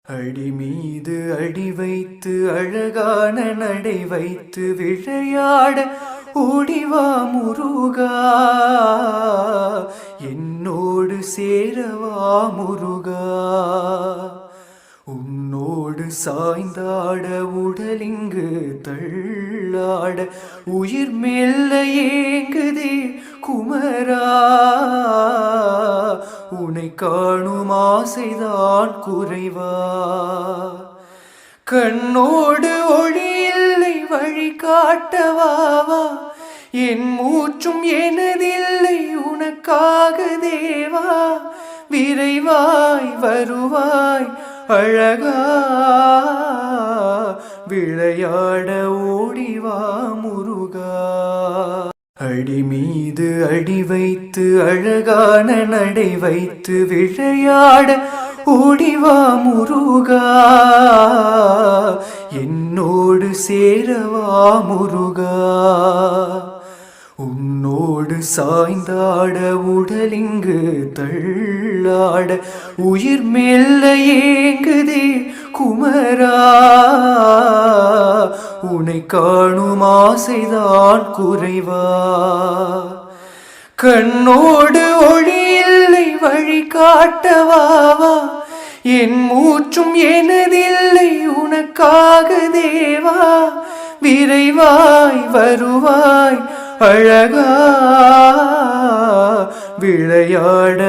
அடி மீது அடி வைத்து அழகான நடை வைத்து விளையாட ஓடிவா முருகா, என்னோடு சேரவா முருகா. உன்னோடு சாய்ந்தாட உடலிங்கு தள்ளாட உயிர் மெல்ல ஏங்குதே குமரா. உனை காணும் ஆசைதான் குறைவா, கண்ணோடு ஒளி இல்லை வழி காட்டவாவா. என் மூச்சும் எனதில்லை உனக்காக தேவா, விரைவாய் வருவாய் அழகா, விளையாட ஓடிவா முருகா. அடி மீது அடி வைத்து அழகான நடை வைத்து விளையாட ஓடிவா முருகா, என்னோடு சேரவா முருகா. உன்னோடு சாய்ந்தாட உடலிங்கு தள்ளாட உயிர் மெல்ல ஏங்குதே குமரா. உனை காணும் ஆசைதான் குறைவா, கண்ணோடு ஒளி இல்லை வழி காட்டவாவா. என் மூச்சும் எனதில்லை உனக்காக தேவா, விரைவாய் வருவாய் அழகா, விளையாட